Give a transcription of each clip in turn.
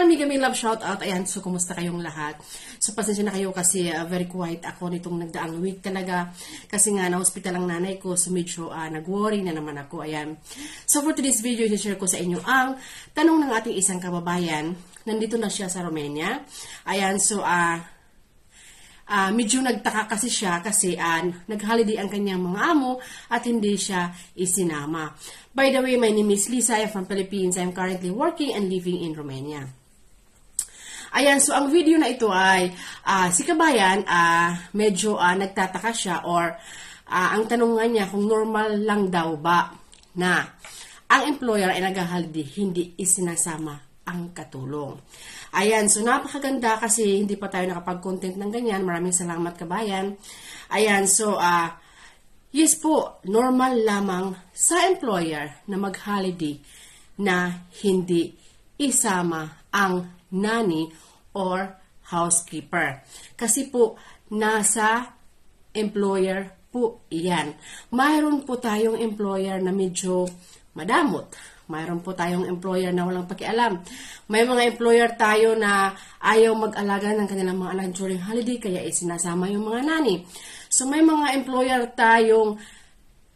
Mega love shoutout. Ayan, so kumusta kayong lahat? So pasensya na kayo kasi very quiet ako nitong nagdaang week talaga. Kasi nga na-hospital ang nanay ko, so medyo nag-worry na naman ako. Ayan. So for today's video, i-share ko sa inyo ang tanong ng ating isang kababayan. Nandito na siya sa Romania. Ayan, so medyo nagtaka kasi siya kasi nag-holiday ang kanyang mga amo at hindi siya isinama. By the way, my name is Lisa. I'm from Philippines. I'm currently working and living in Romania. Ayan, so ang video na ito ay si kabayan medyo nagtataka siya or ang tanong nga niya kung normal lang daw ba na ang employer ay nag-holiday, hindi isinasama ang katulong. Ayan, so napakaganda kasi hindi pa tayo nakapag-content ng ganyan. Maraming salamat kabayan. Ayan, so yes po, normal lamang sa employer na mag-holiday na hindi isama ang nanny or housekeeper. Kasi po, nasa employer po yan. Mayroon po tayong employer na medyo madamot. Mayroon po tayong employer na walang pakialam. May mga employer tayo na ayaw mag-alaga ng kanilang mga anak during holiday, kaya isinasama yung mga nanny. So may mga employer tayong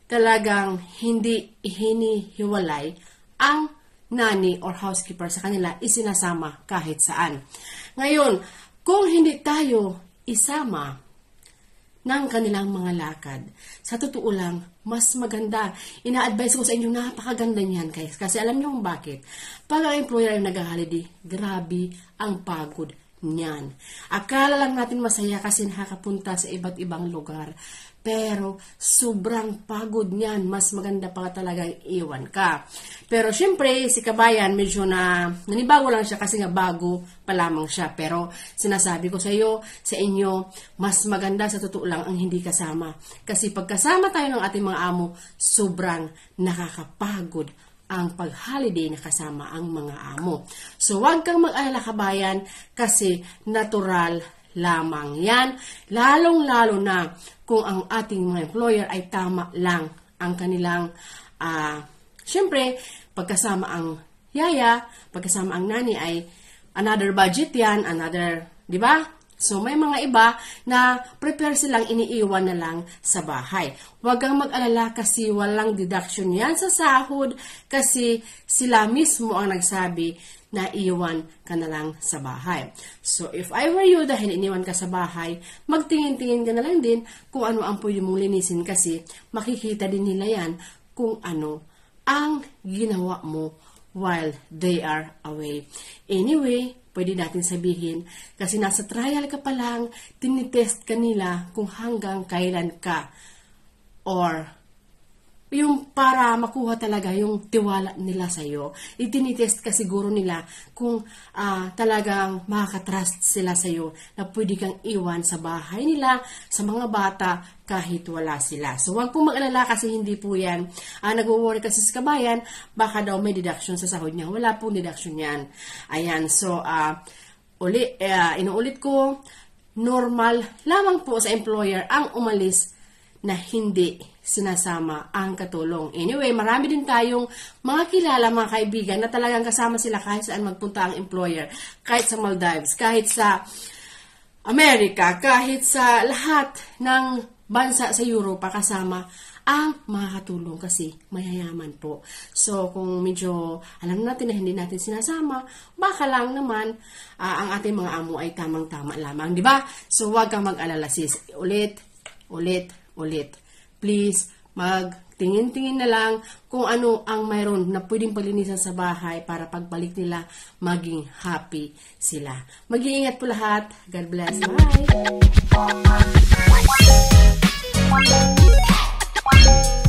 talagang hindi hinihiwalay ang nanny or housekeeper sa kanila, isinasama kahit saan. Ngayon, kung hindi tayo isama ng kanilang mga lakad, sa totoo lang, mas maganda. Ina-advise ko sa inyo, napakaganda niyan guys. Kasi alam niyo kung bakit. Pag ang employer ay nag-holiday, grabe ang pagod niyan. Akala lang natin masaya kasi nakakapunta sa iba't ibang lugar. Pero sobrang pagod niyan. Mas maganda pa talagang iwan ka. Pero syempre, si kabayan medyo nanibago lang siya kasi nga bago pa lamang siya. Pero sinasabi ko sa inyo, mas maganda sa totoo lang ang hindi kasama. Kasi pagkasama tayo ng ating mga amo, sobrang nakakapagod ang pag-holiday na kasama ang mga amo. So wag kang mag-alala kabayan kasi natural lamang yan. Lalong-lalo na kung ang ating mga employer ay tama lang ang kanilang syempre, pagkasama ang yaya, pagkasama ang nani ay another budget yan, another, di ba? So, may mga iba na prepare silang iniiwan na lang sa bahay. Huwag kang mag-alala kasi walang deduction yan sa sahod kasi sila mismo ang nagsabi na iwan ka na lang sa bahay. So, if I were you, dahil iniwan ka sa bahay, magtingin-tingin ka na lang din kung ano ang pwede mong linisin kasi makikita din nila yan kung ano ang ginawa mo while they are away. Anyway, pwede natin sabihin, kasi nasa trial ka pa lang, tinitest ka nila kung hanggang kailan ka or yung para makuha talaga yung tiwala nila sa'yo. Itinitest ka siguro nila kung talagang makakatrust sila sa'yo na pwede kang iwan sa bahay nila, sa mga bata, kahit wala sila. So, huwag pong mag-alala kasi hindi po yan. Nag-worry kasi sa kabayan, baka daw may deduction sa sahod niya. Wala pong deduction yan. Ayan, so, inuulit ko, normal lamang po sa employer ang umalis na hindi sinasama ang katulong. Anyway, marami din tayong mga kilala, mga kaibigan na talagang kasama sila kahit saan magpunta ang employer. Kahit sa Maldives, kahit sa Amerika, kahit sa lahat ng bansa sa Europa kasama ang mga katulong kasi mayayaman po. So, kung medyo alam natin na hindi natin sinasama, baka lang naman ang ating mga amo ay tamang-tama lamang, di ba? So, huwag kang mag-alala sis. Ulit. Please, magtingin-tingin na lang kung ano ang mayroon na pwedeng palinisan sa bahay para pagbalik nila, maging happy sila. Mag-iingat po lahat. God bless. Bye!